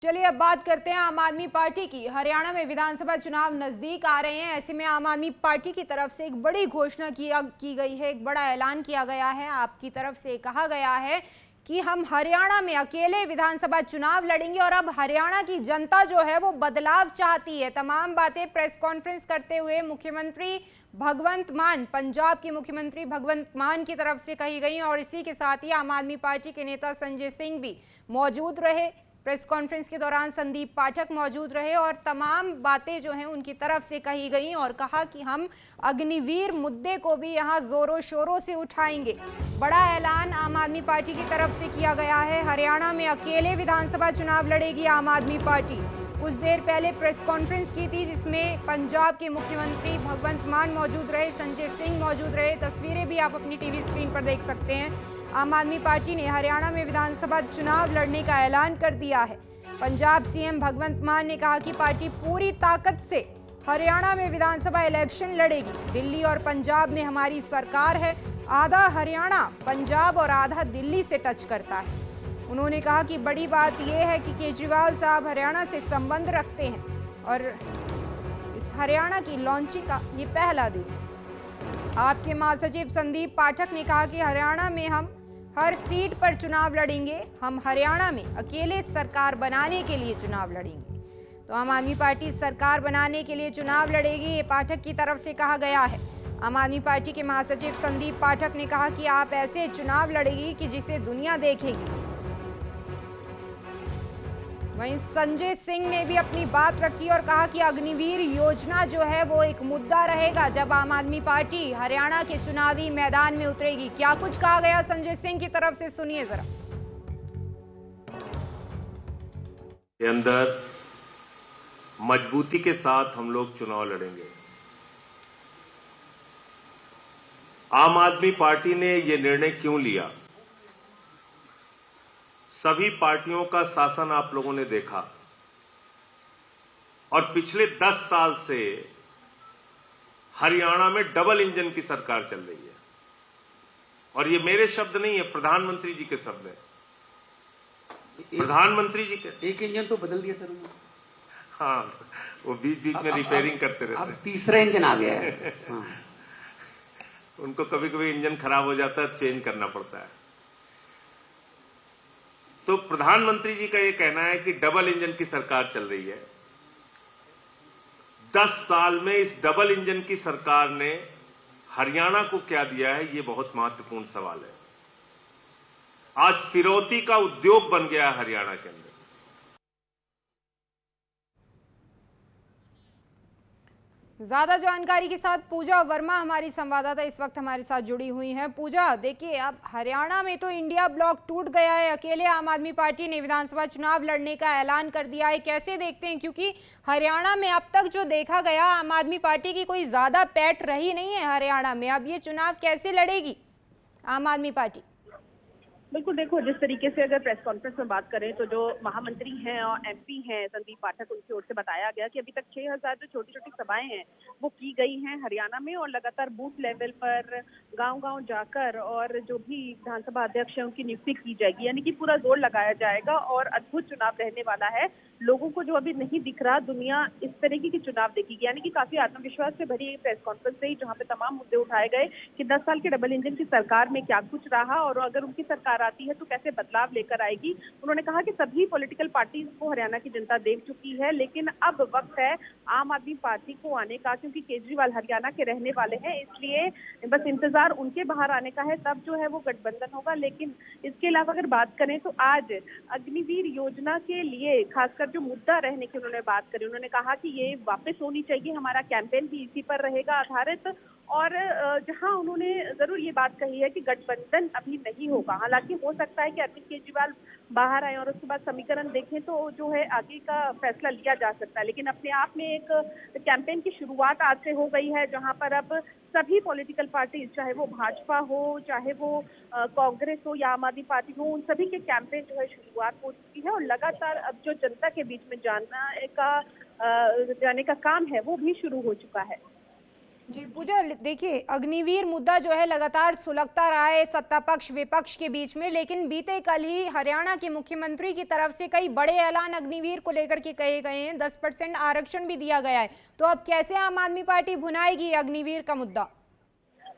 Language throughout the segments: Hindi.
चलिए अब बात करते हैं आम आदमी पार्टी की। हरियाणा में विधानसभा चुनाव नजदीक आ रहे हैं। ऐसे में आम आदमी पार्टी की तरफ से एक बड़ी घोषणा की गई है, एक बड़ा ऐलान किया गया है। आपकी तरफ से कहा गया है कि हम हरियाणा में अकेले विधानसभा चुनाव लड़ेंगे और अब हरियाणा की जनता जो है वो बदलाव चाहती है। तमाम बातें प्रेस कॉन्फ्रेंस करते हुए मुख्यमंत्री भगवंत मान, पंजाब के मुख्यमंत्री भगवंत मान की तरफ से कही गई और इसी के साथ ही आम आदमी पार्टी के नेता संजय सिंह भी मौजूद रहे। प्रेस कॉन्फ्रेंस के दौरान संदीप पाठक मौजूद रहे और तमाम बातें जो हैं उनकी तरफ से कही गई और कहा कि हम अग्निवीर मुद्दे को भी यहां जोरों शोरों से उठाएंगे। बड़ा ऐलान आम आदमी पार्टी की तरफ से किया गया है। हरियाणा में अकेले विधानसभा चुनाव लड़ेगी आम आदमी पार्टी। कुछ देर पहले प्रेस कॉन्फ्रेंस की थी जिसमें पंजाब के मुख्यमंत्री भगवंत मान मौजूद रहे, संजय सिंह मौजूद रहे। तस्वीरें भी आप अपनी टीवी स्क्रीन पर देख सकते हैं। आम आदमी पार्टी ने हरियाणा में विधानसभा चुनाव लड़ने का ऐलान कर दिया है। पंजाब सीएम भगवंत मान ने कहा कि पार्टी पूरी ताकत से हरियाणा में विधानसभा इलेक्शन लड़ेगी। दिल्ली और पंजाब में हमारी सरकार है। आधा हरियाणा पंजाब और आधा दिल्ली से टच करता है। उन्होंने कहा कि बड़ी बात यह है कि केजरीवाल साहब हरियाणा से संबंध रखते हैं और इस हरियाणा की लॉन्चिंग का ये पहला दिन है। आपके महासचिव संदीप पाठक ने कहा कि हरियाणा में हम हर सीट पर चुनाव लड़ेंगे। हम हरियाणा में अकेले सरकार बनाने के लिए चुनाव लड़ेंगे। तो आम आदमी पार्टी सरकार बनाने के लिए चुनाव लड़ेगी, ये पाठक की तरफ से कहा गया है। आम आदमी पार्टी के महासचिव संदीप पाठक ने कहा कि आप ऐसे चुनाव लड़ेगी कि जिसे दुनिया देखेगी। वहीं संजय सिंह ने भी अपनी बात रखी और कहा कि अग्निवीर योजना जो है वो एक मुद्दा रहेगा जब आम आदमी पार्टी हरियाणा के चुनावी मैदान में उतरेगी। क्या कुछ कहा गया संजय सिंह की तरफ से, सुनिए जरा। के अंदर मजबूती के साथ हम लोग चुनाव लड़ेंगे। आम आदमी पार्टी ने यह निर्णय क्यों लिया? सभी पार्टियों का शासन आप लोगों ने देखा और पिछले 10 साल से हरियाणा में डबल इंजन की सरकार चल रही है। और ये मेरे शब्द नहीं है, प्रधानमंत्री जी के शब्द है। प्रधानमंत्री जी के एक इंजन तो बदल दिया सर। हाँ, वो बीच बीच में रिपेयरिंग करते रहते हैं। अब तीसरा इंजन आ गया है। हाँ। उनको कभी कभी इंजन खराब हो जाता है, चेंज करना पड़ता है। तो प्रधानमंत्री जी का यह कहना है कि डबल इंजन की सरकार चल रही है। 10 साल में इस डबल इंजन की सरकार ने हरियाणा को क्या दिया है, यह बहुत महत्वपूर्ण सवाल है। आज फिरौती का उद्योग बन गया है हरियाणा के अंदर। ज्यादा जानकारी के साथ पूजा वर्मा हमारी संवाददाता इस वक्त हमारे साथ जुड़ी हुई हैं। पूजा, देखिए अब हरियाणा में तो इंडिया ब्लॉक टूट गया है। अकेले आम आदमी पार्टी ने विधानसभा चुनाव लड़ने का ऐलान कर दिया है। कैसे देखते हैं, क्योंकि हरियाणा में अब तक जो देखा गया आम आदमी पार्टी की कोई ज्यादा पैठ रही नहीं है हरियाणा में। अब ये चुनाव कैसे लड़ेगी आम आदमी पार्टी? बिल्कुल, देखो जिस तरीके से अगर प्रेस कॉन्फ्रेंस में बात करें तो जो महामंत्री हैं और एमपी हैं संदीप पाठक, उनकी ओर से बताया गया कि अभी तक 6000 जो छोटी छोटी सभाएं हैं वो की गई हैं हरियाणा में और लगातार बूथ लेवल पर गांव-गांव जाकर और जो भी विधानसभा अध्यक्ष है उनकी नियुक्ति की जाएगी। यानी कि पूरा जोर लगाया जाएगा और अद्भुत चुनाव रहने वाला है। लोगों को जो अभी नहीं दिख रहा, दुनिया इस तरीके की चुनाव देखेगी। यानी कि काफी आत्मविश्वास से भरी प्रेस कॉन्फ्रेंस रही जहां पे तमाम मुद्दे उठाए गए कि 10 साल के डबल इंजन की सरकार में क्या कुछ रहा और अगर उनकी सरकार आती है तो कैसे बदलाव लेकर आएगी। उन्होंने कहा कि सभी पॉलिटिकल पार्टीज को हरियाणा की जनता देख चुकी है, लेकिन अब वक्त है आम आदमी पार्टी को आने का, क्योंकि केजरीवाल हरियाणा के रहने वाले हैं, इसलिए बस इंतजार उनके बाहर आने का है, तब जो है वो गठबंधन होगा। लेकिन इसके अलावा अगर बात करें तो आज अग्निवीर योजना के लिए खासकर जो मुद्दा रहने की उन्होंने बात करी, उन्होंने कहा कि ये वापस होनी चाहिए, हमारा कैंपेन भी इसी पर रहेगा आधारित। और जहां उन्होंने जरूर ये बात कही है कि गठबंधन अभी नहीं होगा। हालांकि हो सकता है कि अरविंद केजरीवाल बाहर आए और उसके बाद समीकरण देखें तो जो है आगे का फैसला लिया जा सकता है। लेकिन अपने आप में एक कैंपेन की शुरुआत आज से हो गई है जहां पर अब सभी पॉलिटिकल पार्टी, चाहे वो भाजपा हो, चाहे वो कांग्रेस हो या आम आदमी पार्टी हो, उन सभी के कैंपेन जो है शुरुआत हो चुकी है और लगातार अब जो जनता के बीच में जाने का काम है वो भी शुरू हो चुका है। जी पूजा, देखिए अग्निवीर मुद्दा जो है लगातार सुलगता रहा है सत्ता पक्ष विपक्ष के बीच में, लेकिन बीते कल ही हरियाणा के मुख्यमंत्री की तरफ से कई बड़े ऐलान अग्निवीर को लेकर के कहे गए हैं। 10% आरक्षण भी दिया गया है। तो अब कैसे आम आदमी पार्टी भुनाएगी अग्निवीर का मुद्दा?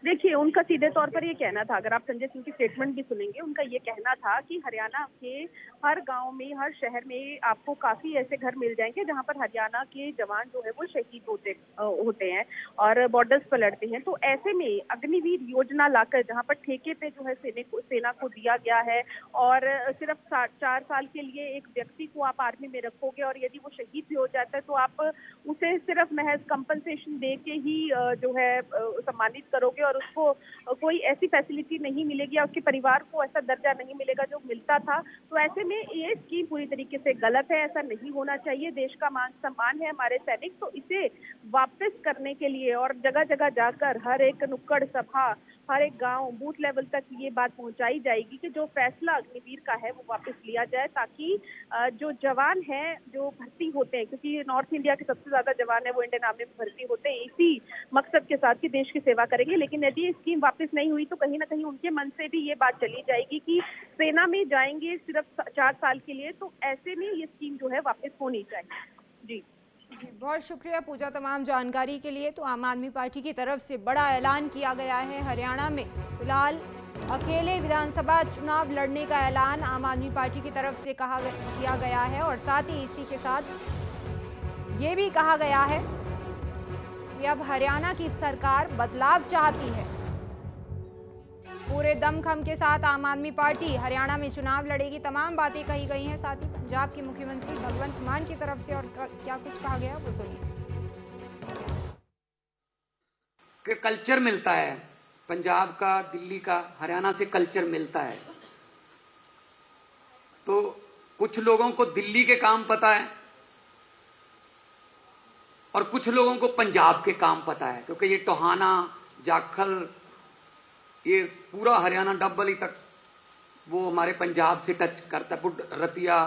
देखिए, उनका सीधे तौर पर ये कहना था, अगर आप संजय सिंह की स्टेटमेंट भी सुनेंगे, उनका ये कहना था कि हरियाणा के हर गांव में, हर शहर में आपको काफी ऐसे घर मिल जाएंगे जहां पर हरियाणा के जवान जो है वो शहीद होते हैं और बॉर्डर्स पर लड़ते हैं। तो ऐसे में अग्निवीर योजना लाकर जहां पर ठेके पे जो है सेना को दिया गया है और सिर्फ 4 साल के लिए एक व्यक्ति को आप आर्मी में रखोगे और यदि वो शहीद भी हो जाता है तो आप उसे सिर्फ महज कंपनसेशन दे के ही जो है सम्मानित करोगे और उसको कोई ऐसी फैसिलिटी नहीं मिलेगी या उसके परिवार को ऐसा दर्जा नहीं मिलेगा जो मिलता था। तो ऐसे में ये स्कीम पूरी तरीके से गलत है, ऐसा नहीं होना चाहिए। देश का मान सम्मान है हमारे सैनिक, तो इसे वापस करने के लिए और जगह जगह जाकर हर एक नुक्कड़ सभा, हर एक गांव, बूथ लेवल तक ये बात पहुंचाई जाएगी कि जो फैसला अग्निवीर का है वो वापस लिया जाए, ताकि जो जवान हैं जो भर्ती होते हैं, क्योंकि नॉर्थ इंडिया के सबसे ज्यादा जवान है वो इंडियन आर्मी में भर्ती होते हैं इसी मकसद के साथ कि देश की सेवा करेंगे। लेकिन यदि स्कीम वापस नहीं हुई तो कहीं ना कहीं उनके मन से भी ये बात चली जाएगी कि सेना में जाएंगे सिर्फ 4 साल के लिए, तो ऐसे में ये स्कीम जो है वापस होनी चाहिए। जी जी बहुत शुक्रिया पूजा तमाम जानकारी के लिए। तो आम आदमी पार्टी की तरफ से बड़ा ऐलान किया गया है। हरियाणा में फिलहाल अकेले विधानसभा चुनाव लड़ने का ऐलान आम आदमी पार्टी की तरफ से किया गया है और साथ ही इसी के साथ ये भी कहा गया है कि अब हरियाणा की सरकार बदलाव चाहती है। पूरे दमखम के साथ आम आदमी पार्टी हरियाणा में चुनाव लड़ेगी, तमाम बातें कही गई हैं। साथ ही पंजाब के मुख्यमंत्री भगवंत मान की तरफ से और क्या कुछ कहा गया वो सुनिए। कि कल्चर मिलता है पंजाब का, दिल्ली का, हरियाणा से कल्चर मिलता है। तो कुछ लोगों को दिल्ली के काम पता है और कुछ लोगों को पंजाब के काम पता है, क्योंकि ये टोहाना, जाखल, ये पूरा हरियाणा डब्बली तक वो हमारे पंजाब से टच करता है। रतिया,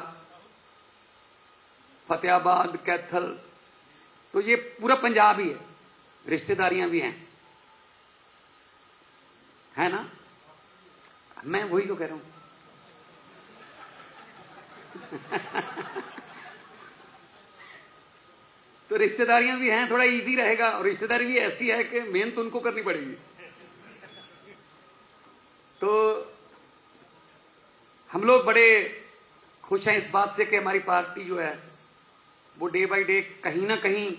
फतेहाबाद, कैथल, तो ये पूरा पंजाब ही है। रिश्तेदारियां भी हैं, है ना? मैं वही तो कह रहा हूं। तो रिश्तेदारियां भी हैं, थोड़ा इजी रहेगा। और रिश्तेदारी भी ऐसी है कि मेहनत उनको करनी पड़ेगी। तो हम लोग बड़े खुश हैं इस बात से कि हमारी पार्टी जो है वो डे बाय डे कहीं ना कहीं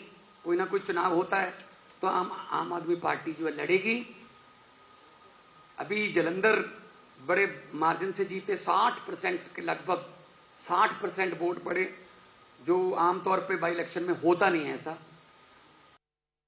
कोई ना कोई चुनाव होता है तो आम आदमी पार्टी जो है लड़ेगी। अभी जलंधर बड़े मार्जिन से जीते, 60% के लगभग 60% वोट पड़े, जो आमतौर पे बाई इलेक्शन में होता नहीं है ऐसा।